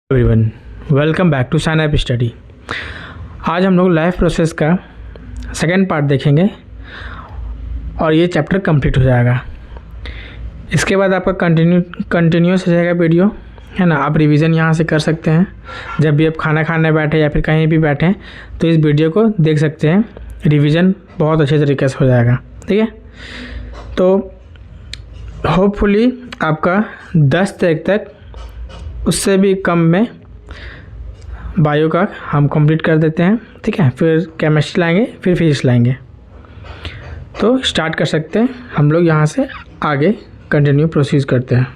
Everyone, welcome back to sign up study. आज हम लोग लाइफ प्रोसेस का सेकेंड पार्ट देखेंगे और ये चैप्टर कंप्लीट हो जाएगा। इसके बाद आपका कंटिन्यूस रहेगा वीडियो, है ना। आप रिवीजन यहाँ से कर सकते हैं जब भी आप खाना खाने बैठे या फिर कहीं भी बैठें तो इस वीडियो को देख सकते हैं। रिवीजन बहुत अच्छे तरीके से हो जाएगा, ठीक है। तो होपफुली आपका 10 तारीख तक उससे भी कम में बायो का हम कंप्लीट कर देते हैं, ठीक है। फिर केमिस्ट्री लाएंगे, फिर फिजिक्स लाएंगे। तो स्टार्ट कर सकते हैं हम लोग यहाँ से आगे कंटिन्यू प्रोसीड करते हैं।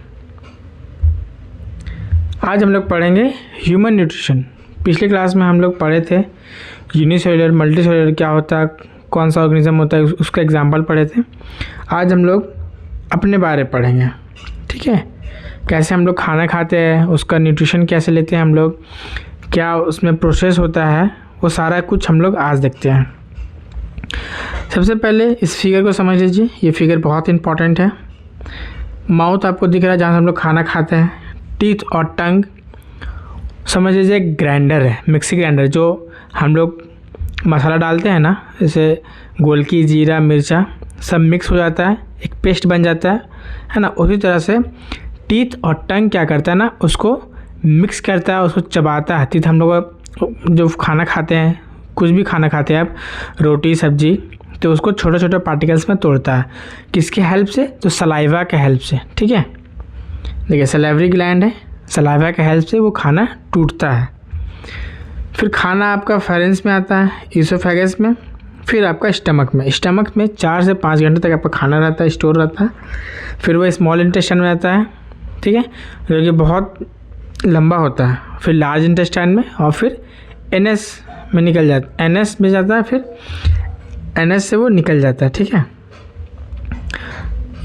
आज हम लोग पढ़ेंगे ह्यूमन न्यूट्रिशन। पिछले क्लास में हम लोग पढ़े थे यूनिसेलुलर मल्टीसेलुलर क्या होता है, कौन सा ऑर्गेनिज्म होता है, उसका एग्जाम्पल पढ़े थे। आज हम लोग अपने बारे में पढ़ेंगे, ठीक है। कैसे हम लोग खाना खाते हैं, उसका न्यूट्रिशन कैसे लेते हैं हम लोग, क्या उसमें प्रोसेस होता है, वो सारा कुछ हम लोग आज देखते हैं। सबसे पहले इस फिगर को समझ लीजिए। ये फिगर बहुत इंपॉर्टेंट है। माउथ आपको दिख रहा है जहाँ से हम लोग खाना खाते हैं। टीथ और टंग समझ लीजिए ग्राइंडर है, मिक्सी ग्राइंडर, जो हम लोग मसाला डालते हैं ना, जैसे गोलकी, जीरा, मिर्चा सब मिक्स हो जाता है, एक पेस्ट बन जाता है ना। उसी तरह से टीथ और टंग क्या करता है ना, उसको मिक्स करता है, उसको चबाता है। टीथ हम लोग जो खाना खाते हैं, कुछ भी खाना खाते हैं आप, रोटी सब्जी, तो उसको छोटे छोटे पार्टिकल्स में तोड़ता है। किसके हेल्प से? तो सलाइवा के हेल्प से, ठीक है। देखिए सलाइवरी ग्लैंड है, सलाइवा के हेल्प से वो खाना टूटता है। फिर खाना आपका फेरेंस में आता है, ईसोफेगस में, फिर आपका स्टमक में। स्टमक में 4 से 5 घंटे तक आपका खाना रहता है, स्टोर रहता है। फिर वो स्मॉल इंटेस्टाइन में आता है, ठीक है, जो कि बहुत लंबा होता है। फिर लार्ज इंटेस्टाइन में, और फिर एनएस में निकल जाता है, एनएस में जाता है, फिर एनएस से वो निकल जाता है, ठीक है।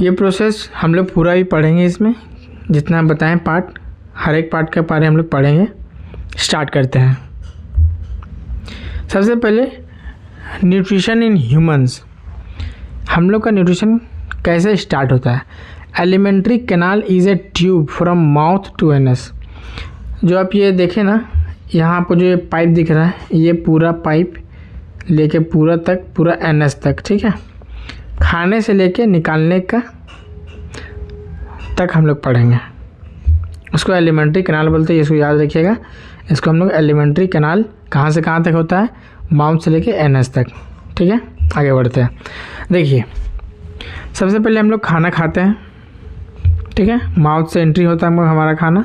ये प्रोसेस हम लोग पूरा भी पढ़ेंगे इसमें, जितना बताएं पार्ट, हर एक पार्ट के बारे हम लोग पढ़ेंगे। स्टार्ट करते हैं। सबसे पहले न्यूट्रिशन इन ह्यूमंस। हम लोग का न्यूट्रिशन कैसे स्टार्ट होता है? Alimentary canal is a tube from mouth to anus. जो आप ये देखें ना, यहाँ आपको जो ये पाइप दिख रहा है, ये पूरा पाइप लेके पूरा एनएस तक, ठीक है। खाने से लेके निकालने का तक हम लोग पढ़ेंगे। उसको एलिमेंट्री कैनाल बोलते हैं, इसको याद रखिएगा। इसको हम लोग एलिमेंट्री कैनाल कहाँ से कहाँ तक होता है? माउथ से लेके एनएस तक, ठीक है। आगे बढ़ते हैं। देखिए सबसे पहले हम लोग खाना खाते हैं, ठीक है। माउथ से एंट्री होता है हमारा खाना।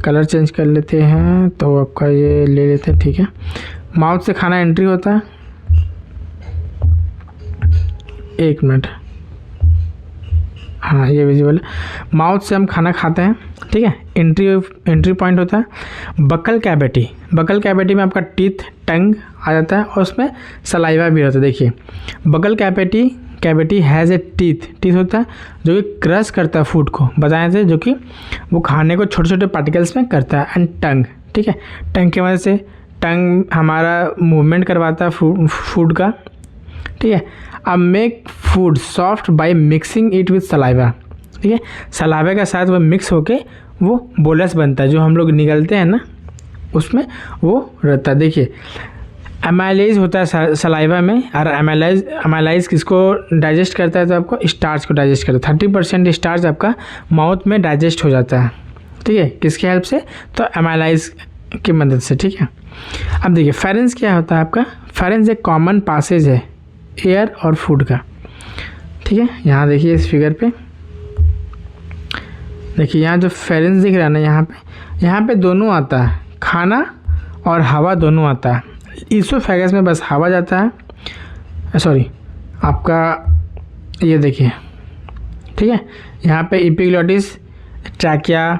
कलर चेंज कर लेते हैं तो आपका ये ले लेते हैं, ठीक है। माउथ से खाना एंट्री होता है। 1 मिनट, हाँ ये विजिबल है। माउथ से हम खाना खाते हैं, ठीक है। एंट्री पॉइंट होता है बकल कैविटी। बकल कैविटी में आपका टीथ, टंग आ जाता है, और उसमें सलाइवा भी होता है। देखिए buccal cavity has a teeth होता है जो कि क्रश करता है फूड को, बताए थे, जो कि वो खाने को छोटे छोटे पार्टिकल्स में करता है। एंड टंग, ठीक है, टंग की वजह से टंग हमारा मूवमेंट करवाता है फूड का, ठीक है। अब make food soft by mixing it with saliva, ठीक है। सलाइवा के साथ वो मिक्स होके वो बोलस बनता है, जो हम लोग निगलते हैं ना, उसमें वो रहता है। देखिए एमाइलेज होता है सलाइवा में, और एमाइलाइज किसको डाइजेस्ट करता है? तो आपको स्टार्च को डाइजेस्ट करता है। 30% स्टार्च आपका माउथ में डाइजेस्ट हो जाता है, ठीक है। किसके हेल्प से? तो एमाइलाइज की मदद से, ठीक है। अब देखिए फेरेंस क्या होता है आपका? फेरेंस एक कॉमन पासेज है एयर और फूड का, ठीक है। यहाँ देखिए इस फिगर पे, देखिए यहाँ जो फेरेंस दिख रहा है ना, यहाँ पे दोनों आता है, खाना और हवा दोनों आता है। ईसोफेगस में बस हवा जाता है, सॉरी आपका ये देखिए, ठीक है। यहाँ पे एपिग्लोटिस, ट्रैकिया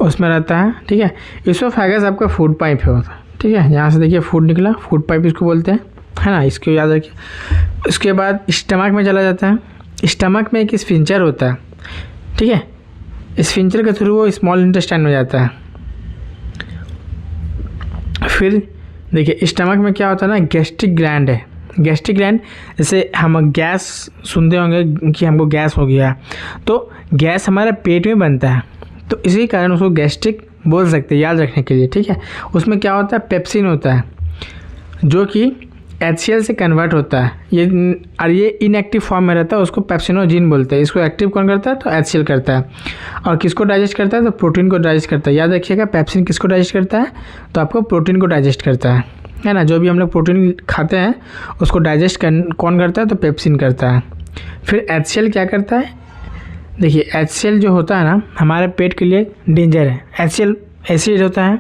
उसमें रहता है, ठीक है। ईसोफेगस आपका फूड पाइप है, ठीक है। यहाँ से देखिए फूड निकला, फूड पाइप इसको बोलते हैं, है ना, इसको याद रखिए। उसके बाद स्टमक में चला जाता है। स्टमक में एक स्फिंक्टर होता है, ठीक है। स्फिंक्टर के थ्रू वो स्मॉल इंटेस्टाइन में जाता है। फिर देखिए स्टमक में क्या होता है ना, गैस्ट्रिक ग्लैंड है। गैस्ट्रिक ग्लैंड, जैसे हम गैस सुनते होंगे कि हमको गैस हो गया, तो गैस हमारे पेट में बनता है, तो इसी कारण उसको गैस्ट्रिक बोल सकते हैं याद रखने के लिए, ठीक है। उसमें क्या होता है, पेप्सिन होता है जो कि HCl से कन्वर्ट होता है, ये इनएक्टिव फॉर्म में रहता है, उसको पेप्सिनोजिन बोलते हैं। इसको एक्टिव कौन करता है, तो HCl करता है। और किसको डाइजेस्ट करता है, तो प्रोटीन को डाइजेस्ट करता है। याद रखिएगा, पेप्सिन किसको डाइजेस्ट करता है, तो आपको प्रोटीन को डाइजेस्ट करता है ना। जो भी हम लोग प्रोटीन खाते हैं उसको डाइजेस्ट कौन करता है, तो पेप्सिन करता है। फिर HCl क्या करता है, देखिए HCl जो होता है ना हमारे पेट के लिए डेंजर है। HCl एसिड होता है,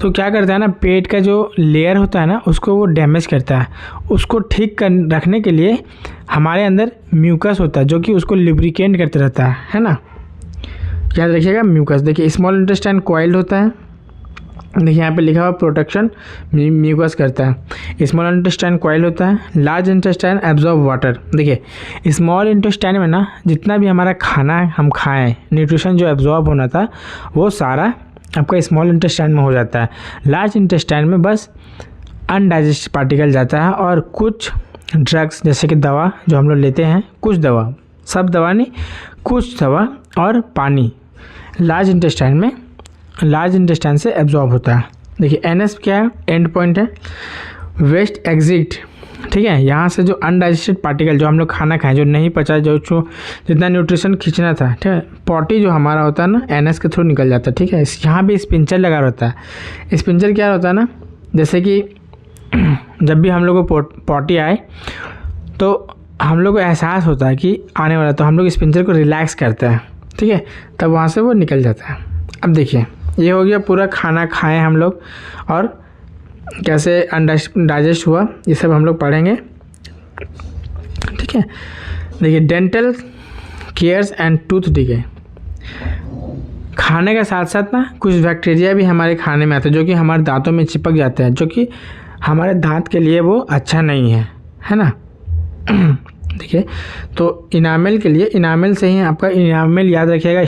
तो क्या करता है ना, पेट का जो लेयर होता है ना उसको वो डैमेज करता है। उसको ठीक कर रखने के लिए हमारे अंदर म्यूकस होता है जो कि उसको लिब्रिकेंट करते रहता है ना। याद रखिएगा म्यूकस। देखिए स्मॉल इंटेस्टाइन कॉइल्ड होता है, देखिए यहाँ पे लिखा हुआ प्रोटेक्शन म्यूकस करता है। स्मॉल इंटेस्टाइन कॉइल होता है। Large intestine absorb water. देखिए स्मॉल इंटेस्टाइन में ना जितना भी हमारा खाना हम खाएं, न्यूट्रिशन जो एब्जॉर्ब होना था वो सारा आपका स्मॉल इंटेस्टाइन में हो जाता है। लार्ज इंटेस्टाइन में बस अनडाइजेस्टेड पार्टिकल जाता है और कुछ ड्रग्स जैसे कि दवा जो हम लोग लेते हैं, कुछ दवा, सब दवा नहीं, कुछ दवा और पानी लार्ज इंटेस्टाइन से एब्जॉर्ब होता है। देखिए NS क्या है, एंड पॉइंट है, वेस्ट एग्जिट, ठीक है। यहाँ से जो अनडाइजेस्टेड पार्टिकल जो हम लोग खाना खाएं, जो नहीं पचा, जो जितना न्यूट्रिशन खींचना था, ठीक है, पॉटी जो हमारा होता है ना NS के थ्रू निकल जाता है, ठीक है। यहाँ भी स्पिंचर लगा रहता है। स्पिंचर क्या होता है ना, जैसे कि जब भी हम लोग को पॉटी आए तो हम लोग को एहसास होता है कि आने वाला, तो हम लोग स्पिंचर को रिलैक्स करते हैं, ठीक है, तब वहाँ से वो निकल जाता है। अब देखिए ये हो गया पूरा खाना खाएं हम लोग और कैसे डाइजेस्ट हुआ, ये सब हम लोग पढ़ेंगे, ठीक है। देखिए dental cares and tooth decay. खाने के साथ साथ ना कुछ बैक्टीरिया भी हमारे खाने में आते हैं जो कि हमारे दांतों में चिपक जाते हैं, जो कि हमारे दांत के लिए वो अच्छा नहीं है ना। देखिए तो इनामेल के लिए, इनामेल से ही आपका, इनामेल याद रखिएगा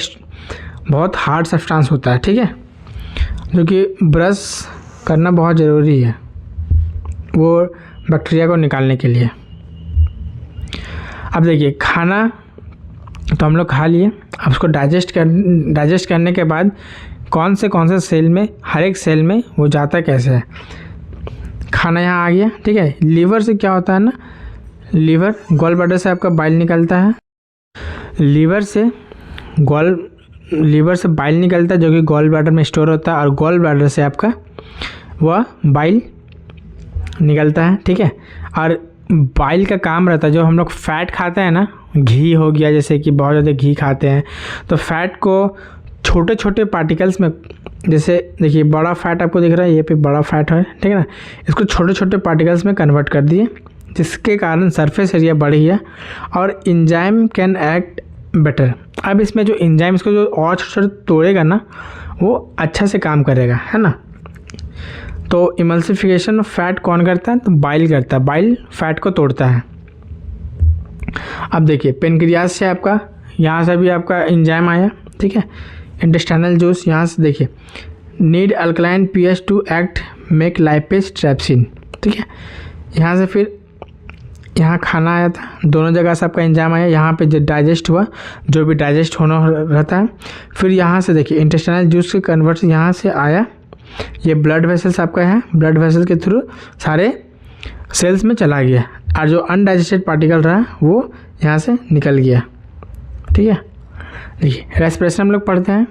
बहुत हार्ड सब्सटेंस होता है, ठीक है, जो कि ब्रश करना बहुत ज़रूरी है वो बैक्टीरिया को निकालने के लिए। अब देखिए खाना तो हम लोग खा लिए, अब उसको डाइजेस्ट करने के बाद कौन से सेल में, हर एक सेल में वो जाता कैसे है। खाना यहाँ आ गया, ठीक है। लीवर से क्या होता है ना, लीवर गॉल ब्लैडर से आपका बाइल निकलता है। लीवर से बाइल निकलता है जो कि गॉल ब्लैडर में स्टोर होता है, और गॉल ब्लैडर से आपका वह बाइल निकलता है, ठीक है। और बाइल का काम रहता है, जो हम लोग फैट खाते हैं ना, घी हो गया, जैसे कि बहुत ज़्यादा घी खाते हैं तो फैट को छोटे छोटे पार्टिकल्स में, जैसे देखिए बड़ा फैट आपको दिख रहा है, ये पे बड़ा फैट है, ठीक है ना, इसको छोटे छोटे पार्टिकल्स में कन्वर्ट कर दिए, जिसके कारण सरफेस एरिया बढ़ गया और एंजाइम कैन एक्ट बेटर। अब इसमें जो एंजाइम इसको जो और छोटे छोटे तोड़ेगा ना वो अच्छा से काम करेगा, है ना। तो इमल्सिफिकेशन ऑफ फैट कौन करता है, तो बाइल करता है, बाइल फैट को तोड़ता है। अब देखिए पेनक्रियाज से आपका, यहाँ से भी आपका एंजाइम आया, ठीक है। इंटेस्टाइनल जूस, यहाँ से देखिए need alkaline pH to act make lipase trypsin, ठीक है। यहाँ से फिर यहाँ खाना आया था, दोनों जगह से आपका एंजाइम आया, यहाँ पे जो डाइजेस्ट हुआ, जो भी डाइजेस्ट होना रहता है। फिर यहाँ से देखिए इंटेस्टाइनल जूस के कन्वर्ट यहाँ से आया, ये ब्लड वेसल्स आपका है, ब्लड वेसल्स के थ्रू सारे सेल्स में चला गया, और जो अनडाइजेस्टेड पार्टिकल रहा वो यहाँ से निकल गया, ठीक है। देखिए रेस्पिरेशन हम लोग पढ़ते हैं,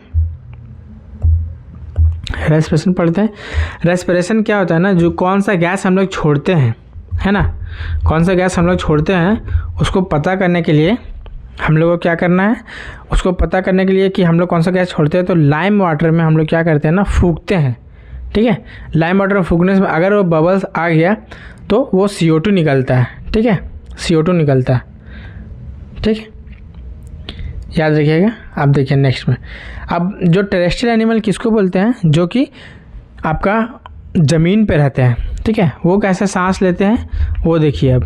रेस्पिरेशन क्या होता है ना, जो कौन सा गैस हम लोग छोड़ते हैं, है ना, कौन सा गैस हम लोग छोड़ते हैं उसको पता करने के लिए हम लोग को क्या करना है, उसको पता करने के लिए कि हम लोग कौन सा गैस छोड़ते हैं, तो लाइम वाटर में हम लोग क्या करते हैं ना, फूंकते हैं, ठीक है। लाइम वाटर में फूंकने से अगर वो बबल्स आ गया तो वो CO2 निकलता है, ठीक है, CO2 निकलता है, ठीक है, याद रखिएगा। अब देखिए नेक्स्ट में, अब जो टेरेस्ट्रियल एनिमल किसको बोलते हैं, जो कि आपका ज़मीन पे रहते हैं, ठीक है, वो कैसे सांस लेते हैं वो देखिए। अब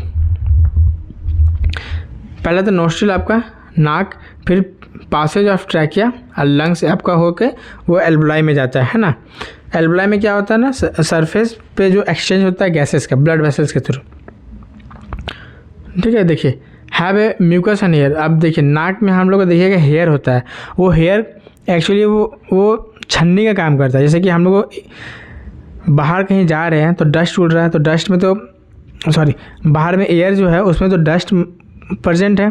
पहले तो नोस्ट्रिल आपका नाक, फिर पासेज ऑफ ट्रैकिया और लंग से आपका होके वो एल्वुलाई में जाता है ना। एल्वुलाई में क्या होता है ना, सरफेस पे जो एक्सचेंज होता है गैसेस का ब्लड वेसल्स के थ्रू, ठीक है। देखिए have a mucus and hair. अब देखिए नाक में हम लोग को देखिएगा हेयर होता है, वो हेयर एक्चुअली वो छन्नी का काम करता है। जैसे कि हम लोग बाहर कहीं जा रहे हैं तो डस्ट उड़ रहा है, तो डस्ट में तो बाहर में एयर जो है उसमें तो डस्ट प्रेजेंट है,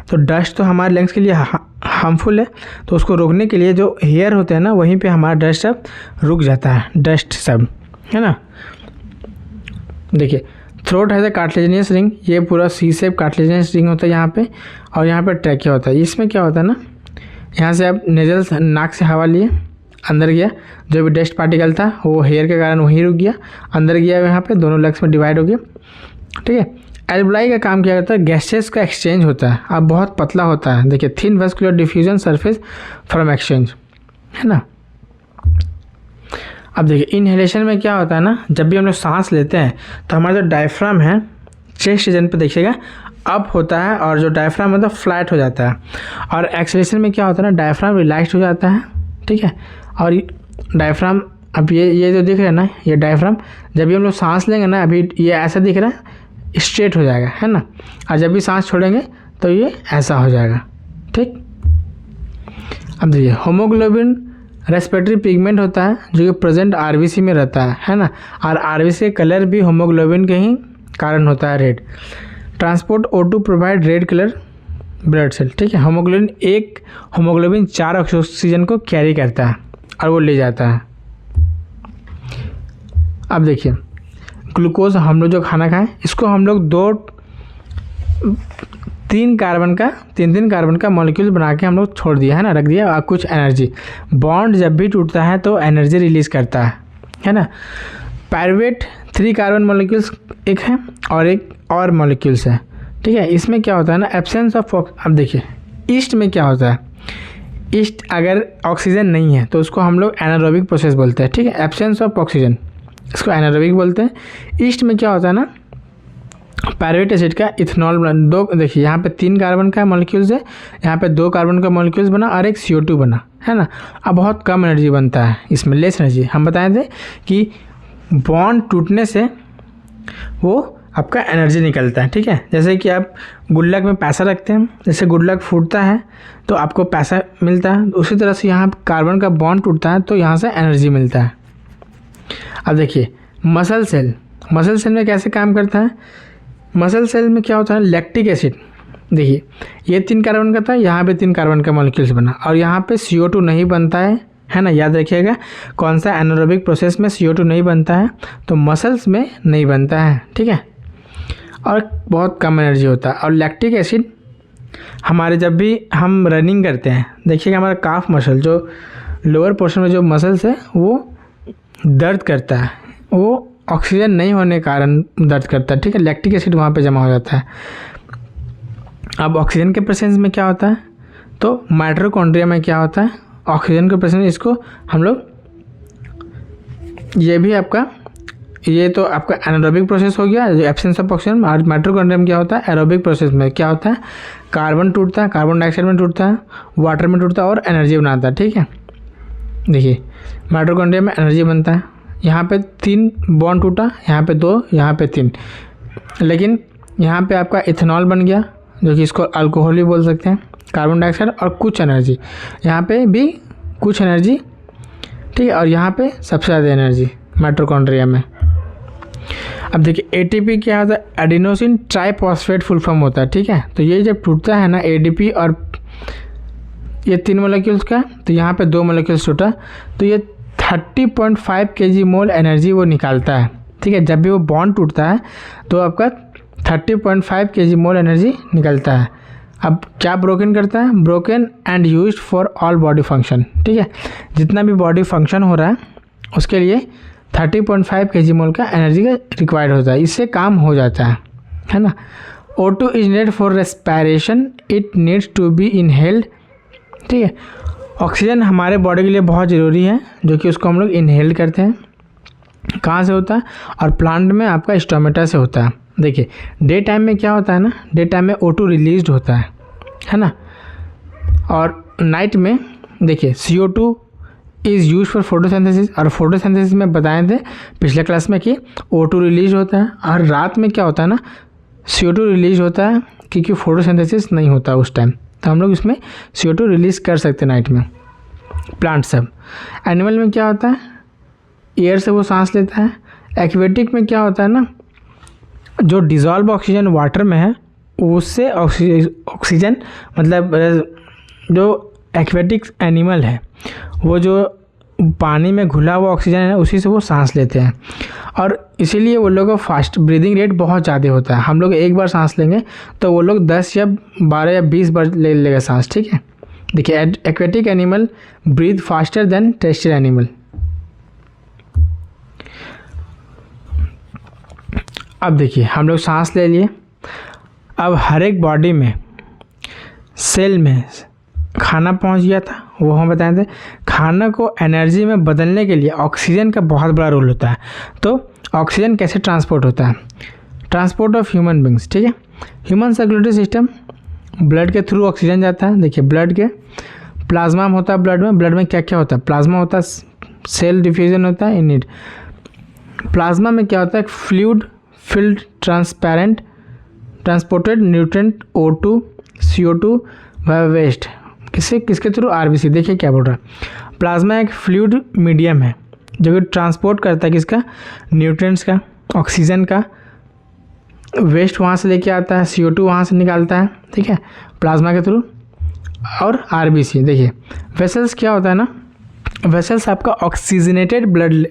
तो डस्ट तो हमारे लंग्स के लिए हार्मफुल है, तो उसको रोकने के लिए जो हेयर होते हैं ना वहीं पे हमारा डस्ट सब रुक जाता है, डस्ट सब, है ना। देखिए throat has a cartilaginous ring, ये पूरा सी शेप कार्टिलेजिनियस रिंग होता है यहाँ पे, और यहाँ पे ट्रैकिया होता है। इसमें क्या होता है ना, यहाँ से आप नेजल नाक से हवा लिए, अंदर गया, जो भी डस्ट पार्टिकल था वो हेयर के कारण वहीं रुक गया, अंदर गया, यहाँ पे दोनों लंग्स में डिवाइड हो गया, ठीक है। एल्वुलाई का काम क्या करता है, गैसेस का एक्सचेंज होता है, अब बहुत पतला होता है। देखिए thin vascular diffusion surface from exchange, है ना। अब देखिए इनहेलेशन में क्या होता है ना, जब भी हम लोग सांस लेते हैं तो हमारा जो डायफ्राम है चेस्ट रीजन पे देखिएगा अप होता है, और जो डायफ्राम मतलब फ्लैट हो जाता है। और एक्सहेलेशन में क्या होता है ना, डायफ्राम रिलैक्स हो जाता है, ठीक है। और डायफ्राम, अब ये जो दिख रहा है ना, ये डायफ्राम जब भी हम लोग सांस लेंगे ना, अभी ये ऐसा दिख रहा है, स्ट्रेट हो जाएगा, है ना। और जब भी सांस छोड़ेंगे तो ये ऐसा हो जाएगा, ठीक। अब देखिए होमोग्लोबिन रेस्पिरेटरी पिगमेंट होता है जो कि प्रेजेंट आरबीसी में रहता है ना। और आरबीसी का कलर भी होमोग्लोबिन के ही कारण होता है, red. Transport O2 provide red colour blood cell, ठीक है। होमोग्लोबिन 4 ऑक्सीजन को कैरी करता है और वो ले जाता है। अब देखिए ग्लूकोज, हम लोग जो खाना खाएं इसको हम लोग तीन कार्बन का मॉलिक्यूल बना के हम लोग छोड़ दिया, है ना, रख दिया। और कुछ एनर्जी, बॉन्ड जब भी टूटता है तो एनर्जी रिलीज करता है ना। पायरुवेट 3 कार्बन मॉलिक्यूल्स एक है और एक और मॉलिक्यूल्स है, ठीक है। इसमें क्या होता है ना, एब्सेंस ऑफ, अब देखिए ईस्ट में क्या होता है, ईस्ट अगर ऑक्सीजन नहीं है तो उसको हम लोग एनारोबिक प्रोसेस बोलते हैं, ठीक है। एब्सेंस ऑफ ऑक्सीजन इसको एनारोबिक बोलते हैं। ईस्ट में क्या होता है ना, पायरुवेट एसिड का इथेनॉल बना, दो, देखिए यहाँ पे 3 कार्बन का मॉलिक्यूल्स है, यहाँ पे 2 कार्बन का मॉलिक्यूल्स बना और एक CO2 बना, है ना। अब बहुत कम एनर्जी बनता है इसमें, लेस एनर्जी। हम बताए थे कि बॉन्ड टूटने से वो आपका एनर्जी निकलता है, ठीक है। जैसे कि आप गुल्लक में पैसा रखते हैं, जैसे गुल्लक फूटता है तो आपको पैसा मिलता है, उसी तरह से यहाँ कार्बन का बॉन्ड टूटता है तो यहाँ से एनर्जी मिलता है। अब देखिए मसल सेल में कैसे काम करता है, मसल सेल में क्या होता है, लैक्टिक एसिड, देखिए ये 3 कार्बन का था, यहाँ पे 3 कार्बन का मॉलिक्यूल्स बना, और यहाँ पे CO2 नहीं बनता है ना। याद रखिएगा कौन सा एनारोबिक प्रोसेस में CO2 नहीं बनता है, तो मसल्स में नहीं बनता है, ठीक है। और बहुत कम एनर्जी होता है। और लैक्टिक एसिड हमारे जब भी हम रनिंग करते हैं, देखिएगा हमारा काफ मसल, जो लोअर पोर्शन में जो मसल्स है वो दर्द करता है, वो ऑक्सीजन नहीं होने के कारण दर्द करता है, ठीक है। लैक्टिक एसिड वहाँ पे जमा हो जाता है। अब ऑक्सीजन के प्रेजेंस में क्या होता है, तो माइटोकॉन्ड्रिया में क्या होता है, ऑक्सीजन के प्रेजेंस, इसको हम लोग, ये भी आपका, ये तो आपका एनारोबिक प्रोसेस हो गया, जो एब्सेंस ऑफ ऑक्सीजन। और माइटोकॉन्ड्रिया में क्या होता है, एरोबिक प्रोसेस में क्या होता है, कार्बन टूटता है, कार्बन डाइऑक्साइड में टूटता है, वाटर में टूटता है और एनर्जी बनाता है, ठीक है। देखिए माइटोकॉन्ड्रिया में एनर्जी बनता है, यहाँ पे 3 बॉन्ड टूटा, यहाँ पे 2, यहाँ पे 3, लेकिन यहाँ पे आपका इथेनॉल बन गया, जो कि इसको अल्कोहल भी बोल सकते हैं, कार्बन डाइऑक्साइड और कुछ एनर्जी, यहाँ पे भी कुछ एनर्जी, ठीक है। और यहाँ पे सबसे ज़्यादा एनर्जी माइटोकॉन्ड्रिया में। अब देखिए ATP क्या होता है, एडिनोसिन ट्राइफॉस्फेट फुल फॉर्म होता है, ठीक है। तो ये जब टूटता है ना ADP और ये 3 मॉलिक्यूल्स का, तो यहाँ पे 2 मॉलिक्यूल्स टूटा, तो ये 30.5 kg मोल एनर्जी वो निकालता है, ठीक है। जब भी वो बॉन्ड टूटता है तो आपका 30.5 kg मोल एनर्जी निकलता है। अब क्या ब्रोकन करता है, broken and used for all body function, ठीक है। जितना भी बॉडी फंक्शन हो रहा है उसके लिए 30.5 kg मोल का एनर्जी का रिक्वायर्ड होता है, इससे काम हो जाता है ना। O2 is need for respiration, it needs to be inhaled, ठीक है। ऑक्सीजन हमारे बॉडी के लिए बहुत ज़रूरी है, जो कि उसको हम लोग इनहेल करते हैं। कहाँ से होता है, और प्लांट में आपका स्टोमेटा से होता है। देखिए डे टाइम में क्या होता है ना, डे टाइम में O2 रिलीज होता है ना। और नाइट में देखिए CO2 is use for photosynthesis, और फोटोसिंथेसिस में बताए थे पिछले क्लास में कि O2 रिलीज होता है, और रात में क्या होता है ना, CO2 रिलीज होता है, क्योंकि फोटोसिंथेसिस नहीं होता उस टाइम, तो हम लोग इसमें CO2 रिलीज़ कर सकते हैं नाइट में। प्लांट सब। एनिमल में क्या होता है, एयर से वो सांस लेता है। एक्वेटिक में क्या होता है ना, जो डिज़ोल्व ऑक्सीजन वाटर में है उससे ऑक्सीजन मतलब जो एक्वेटिक एनिमल है वो जो पानी में घुला हुआ ऑक्सीजन है उसी से वो सांस लेते हैं, और इसीलिए वो लोगों का फास्ट ब्रीदिंग रेट बहुत ज़्यादा होता है। हम लोग एक बार सांस लेंगे तो वो लोग 10 या 12 या 20 बार ले लेगा सांस, ठीक है। देखिए, aquatic animal breathe faster than terrestrial animal. अब देखिए, हम लोग सांस ले लिए, अब हर एक बॉडी में सेल में खाना पहुंच गया था, वो हम बताए थे। खाना को एनर्जी में बदलने के लिए ऑक्सीजन का बहुत बड़ा रोल होता है। तो ऑक्सीजन कैसे ट्रांसपोर्ट होता है, ट्रांसपोर्ट ऑफ ह्यूमन बींग्स, ठीक है। ह्यूमन सर्कुलेटरी सिस्टम, ब्लड के थ्रू ऑक्सीजन जाता है। देखिए, ब्लड के प्लाज्मा होता है, ब्लड में क्या क्या होता है, प्लाज्मा होता है, सेल डिफ्यूजन होता है इन इट। प्लाज्मा में क्या होता है, fluid filled transparent transported nutrient O2 CO2 व वेस्ट किसके थ्रू, आरबीसी। देखिए क्या बोल रहा है, प्लाज्मा एक फ्लूइड मीडियम है जो कि ट्रांसपोर्ट करता है किसका, न्यूट्रिएंट्स का, ऑक्सीजन का, वेस्ट वहाँ से लेके आता है, CO2 वहाँ से निकालता है, ठीक है, प्लाज्मा के थ्रू। और आरबीसी, देखिए वेसल्स क्या होता है ना, वेसल्स आपका ऑक्सीजनेटेड ब्लड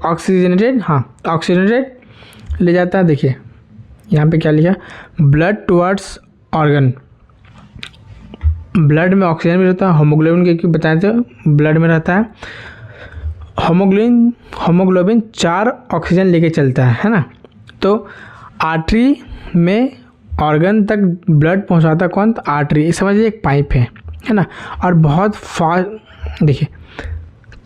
ऑक्सीजनेटेड ले जाता है। देखिए यहाँ पे क्या लिखा, ब्लड टुवर्ड्स ऑर्गन। ब्लड में ऑक्सीजन भी रहता है, होमोग्लोबिन के बताए थे ब्लड में रहता है। होमोग्लोबिन 4 ऑक्सीजन लेके चलता है ना। तो आर्टरी में ऑर्गन तक ब्लड पहुंचाता कौन, तो आर्टरी, समझिए एक पाइप है ना, और बहुत फास्ट, देखिए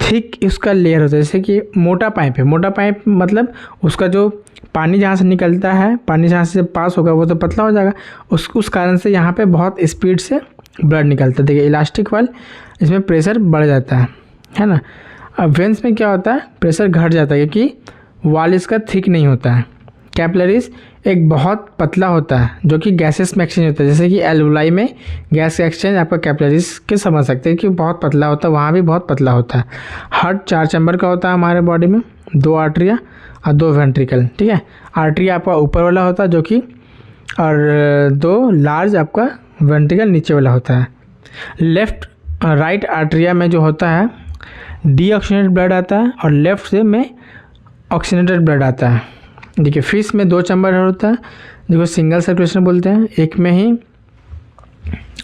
थिक उसका लेयर होता है, जैसे कि मोटा पाइप है। मोटा पाइप मतलब उसका जो पानी जहाँ से निकलता है, पानी जहाँ से पास होगा वो तो पतला हो जाएगा, उस कारण से यहाँ पे बहुत स्पीड से ब्लड निकलता है। देखिए इलास्टिक वाल, इसमें प्रेशर बढ़ जाता है ना। अब वेंस में क्या होता है, प्रेशर घट जाता है क्योंकि वाल इसका थिक नहीं होता है। कैपिलरीज एक बहुत पतला होता है जो कि गैसेस में एक्सचेंज होता है, जैसे कि एल्वुलाई में गैस एक्सचेंज आपका कैपिलरीज के समझ सकते हैं कि बहुत पतला होता है, वहाँ भी बहुत पतला होता है। हार्ट 4 चैम्बर का होता है हमारे बॉडी में, 2 आर्टरिया और 2 वेंट्रिकल, ठीक है। आर्टरी आपका ऊपर वाला होता है जो कि, और 2 लार्ज आपका वेंट्रिकल नीचे वाला होता है। लेफ्ट राइट आर्टरिया में जो होता है डीऑक्सीजनेटेड ब्लड आता है और लेफ्ट से में ऑक्सीजनेटेड ब्लड आता है। देखिए फिश में 2 चैम्बर होता है जिसको सिंगल सर्कुलेशन बोलते हैं, एक में ही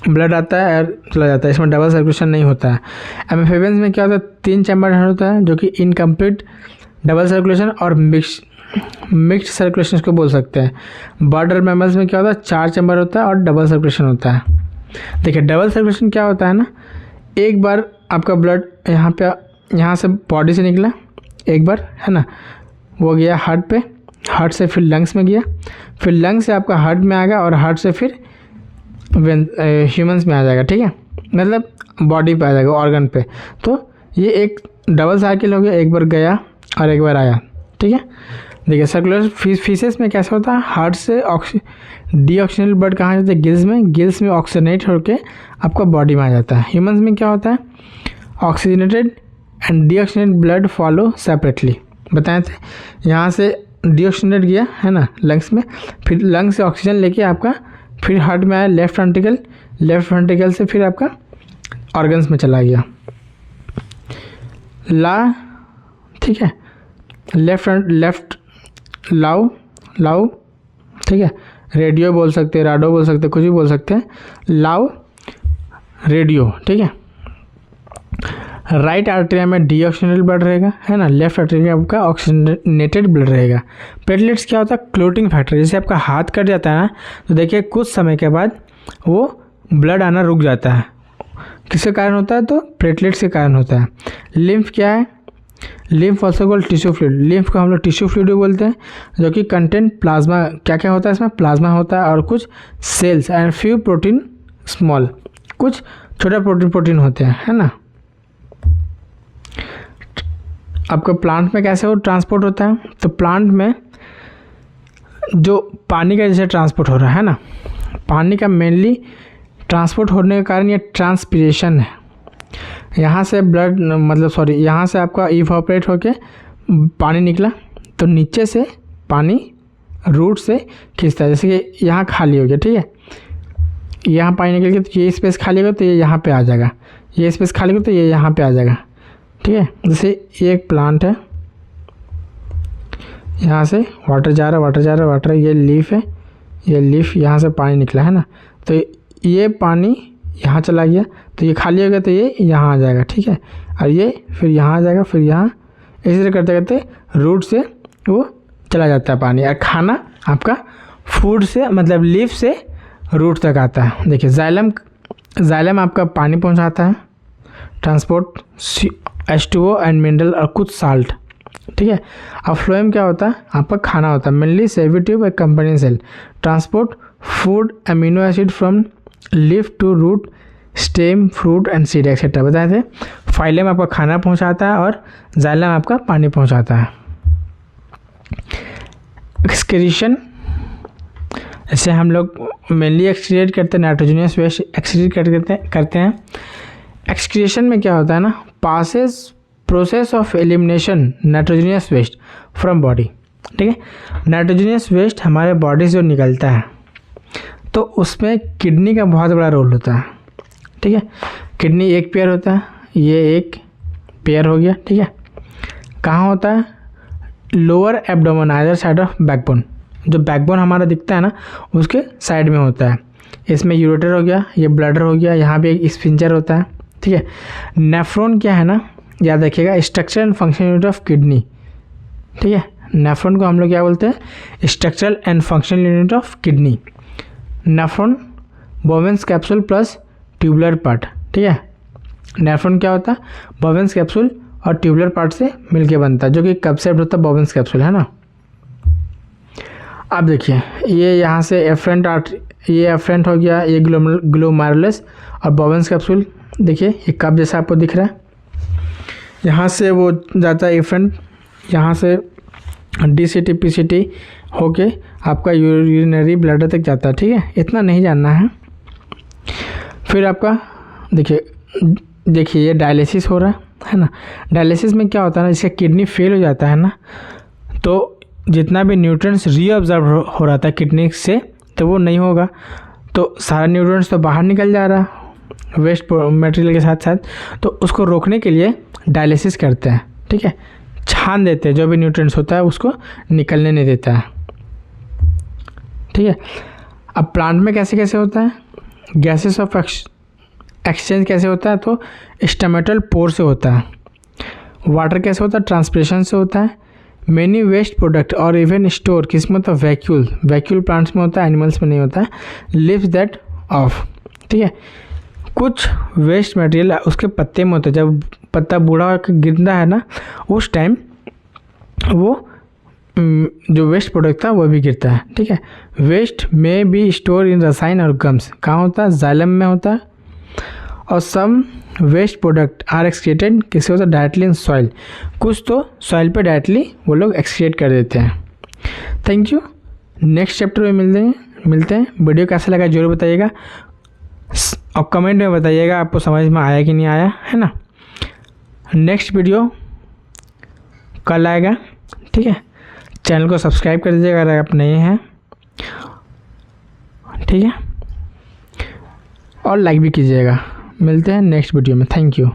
ब्लड आता है और चला जाता है, इसमें डबल सर्कुलेशन नहीं होता है। एम्फीबियंस में क्या होता है, 3 चैम्बर होता है जो कि इनकम्प्लीट डबल सर्कुलेशन और मिक्स्ड सर्कुलेशन को बोल सकते हैं। बर्ड और मैमल्स में क्या होता है, 4 चैम्बर होता है और डबल सर्कुलेशन होता है। देखिए डबल सर्कुलेशन क्या होता है ना, एक बार आपका ब्लड यहाँ से बॉडी से निकला एक बार, है ना, वो गया हार्ट पे, हार्ट से फिर लंग्स में गया, फिर लंग्स से आपका हार्ट में आ गया और हार्ट से फिर ह्यूमंस में आ जाएगा, ठीक है, मतलब बॉडी पे आ जाएगा, ऑर्गन पे। तो ये एक डबल साइकिल हो गया, एक बार गया और एक बार आया, ठीक है। देखिए सर्कुलर फिशेस में कैसा होता है, हार्ट से डीऑक्सीजनेटेड ब्लड कहाँ जाता है, गिल्स में ऑक्सीजनेट होकर आपका बॉडी में आ जाता है। ह्यूमंस में क्या होता है, oxygenated and deoxygenated blood follow separately, बताए थे। यहाँ से डीऑक्सीजनेट गया, है ना, लंग्स में, फिर लंग्स से ऑक्सीजन लेके आपका फिर हार्ट में आया, लेफ्ट वेंट्रिकल से फिर आपका ऑर्गन्स में चला गया। ठीक है, लेफ्ट लाउ, ठीक है, रेडियो बोल सकते हैं, राडो बोल सकते हैं, कुछ भी बोल सकते हैं, लाउ रेडियो, ठीक है। राइट आर्टरिया में डीऑक्सीजनेटेड ब्लड रहेगा, है ना, लेफ्ट आर्टरिया में आपका ऑक्सीजनेटेड ब्लड रहेगा। प्लेटलेट्स क्या होता है, क्लोटिंग फैक्टर, जैसे आपका हाथ कट जाता है ना, तो देखिए कुछ समय के बाद वो ब्लड आना रुक जाता है, किसके कारण होता है, तो प्लेटलेट्स के कारण होता है। लिम्फ क्या है, lymph also called tissue fluid, lymph को हम लोग टिश्यू फ्लूइड भी बोलते हैं, जो कि कंटेंट प्लाज्मा, क्या क्या होता है इसमें, प्लाज्मा होता है और कुछ cells and few protein small, कुछ छोटा प्रोटीन होते हैं, है ना। आपका प्लांट में कैसे वो ट्रांसपोर्ट होता है, तो प्लांट में जो पानी का जैसे ट्रांसपोर्ट हो रहा है ना, पानी का मेनली ट्रांसपोर्ट होने के कारण ये ट्रांसपीरेशन है, यहाँ से ब्लड मतलब सॉरी यहाँ से आपका इवापोरेट होके पानी निकला, तो नीचे से पानी रूट से खींचता है। जैसे कि यहाँ खाली हो गया, ठीक है, यहाँ पानी निकल गया तो ये स्पेस खाली होगा तो ये यहाँ पे आ जाएगा, ये स्पेस खाली होगा तो ये यहाँ पे आ जाएगा, ठीक है। जैसे ये एक प्लांट है, यहाँ से वाटर जा रहा है, वाटर जा रहा है, वाटर, ये लीफ है, ये लीफ यहाँ से पानी निकला है ना, तो ये पानी यहाँ चला गया तो ये खाली हो गया तो ये यहाँ आ जाएगा, ठीक है, और ये फिर यहाँ आ जाएगा, फिर यहाँ, इसी तरह करते करते रूट से वो चला जाता है पानी। और खाना आपका फूड से मतलब लीफ से रूट तक आता है। देखिए जाइलम आपका पानी पहुँचाता है, ट्रांसपोर्ट H2O एंड मिनरल और कुछ साल्ट, ठीक है। अब फ्लोएम क्या होता है, आपका खाना होता है, मेनली सेवी ट्यूब एक company cell, transport food amino acid from leaf to root stem fruit and seed etcetera बताए थे। फाइलम आपका खाना पहुंचाता है और जाइलम आपका पानी पहुंचाता है। एक्सक्रीशन, जैसे हम लोग मेनली एक्सक्रीट करते हैं, नाइट्रोजनियस वेस्ट एक्सक्रीट करते हैं। एक्सक्रीशन में क्या होता है ना, process of elimination nitrogenous waste from body, ठीक है। नाइट्रोजनियस वेस्ट हमारे बॉडी से जो निकलता है तो उसमें किडनी का बहुत बड़ा रोल होता है, ठीक है। किडनी एक पेयर होता है, ये एक पेयर हो गया, ठीक है। कहाँ होता है, lower abdomen either side of backbone, जो बैकबोन हमारा दिखता है ना उसके साइड में होता है। इसमें यूरेटर हो गया, ये ब्लडर हो गया, यहाँ पे एक स्फिंक्टर होता है, ठीक है। नेफ्रॉन क्या है ना, याद रखिएगा, structure and function unit of kidney, ठीक है। नेफ्रॉन को हम लोग क्या बोलते हैं, structural and functional unit of kidney. Nephron Bowman's capsule plus tubular part, ठीक है। नेफ्रॉन क्या होता है, बोवेंस कैप्सूल और ट्यूबुलर पार्ट से मिलके बनता है, जो कि कब से होता है, बोवेंस कैप्सूल, है ना। अब देखिए ये यहाँ से एफरेंट ये एफरेंट हो गया, ये ग्लोमेरुलस और बोवेंस कैप्सूल, देखिए ये कप जैसा आपको दिख रहा है। यहाँ से वो जाता है एफरेंट, यहाँ से DCT PCT होके आपका यूरिनरी ब्लडर तक जाता है, ठीक है। इतना नहीं जानना है। फिर आपका देखिए ये डायलिसिस हो रहा है ना। डायलिसिस में क्या होता है ना, इसका किडनी फेल हो जाता है ना, तो जितना भी न्यूट्रिएंट्स रीअब्जॉर्ब हो रहा था किडनी से तो वो नहीं होगा, तो सारा न्यूट्रिएंट्स तो बाहर निकल जा रहा है वेस्ट मटेरियल के साथ साथ, तो उसको रोकने के लिए डायलिसिस करते हैं, ठीक है। छान देते हैं, जो भी न्यूट्रिएंट्स होता है उसको निकलने नहीं देता है, ठीक है। अब प्लांट में कैसे कैसे होता है, गैसेस ऑफ एक्सचेंज कैसे होता है, तो स्टोमेटल पोर से होता है। वाटर कैसे होता है, ट्रांसपिरेशन से होता है। मेनी वेस्ट प्रोडक्ट और इवन स्टोर किस में होता है, वैक्यूल प्लांट्स में होता है, एनिमल्स में नहीं होता है। लिव्स दैट ऑफ, ठीक है। कुछ वेस्ट मटेरियल उसके पत्ते में होता है, जब पत्ता बूढ़ा होकर गिरता है ना उस टाइम वो जो वेस्ट प्रोडक्ट था वो भी गिरता है, ठीक है। वेस्ट में बी स्टोर इन रसायन और गम्स, कहाँ होता है, जाइलम में होता है। और some waste product are excreted किससे होता है, डायरेक्टली इन सॉइल, कुछ तो सॉइल पे डायरेक्टली वो लोग एक्सक्रीट कर देते हैं। थैंक यू, नेक्स्ट चैप्टर में मिलते हैं। वीडियो कैसा लगा जरूर बताइएगा और कमेंट में बताइएगा आपको समझ में आया कि नहीं आया, है ना। नेक्स्ट वीडियो कल आएगा, ठीक है। चैनल को सब्सक्राइब कर दीजिएगा अगर आप नए हैं, ठीक है, और लाइक भी कीजिएगा। मिलते हैं नेक्स्ट वीडियो में, थैंक यू।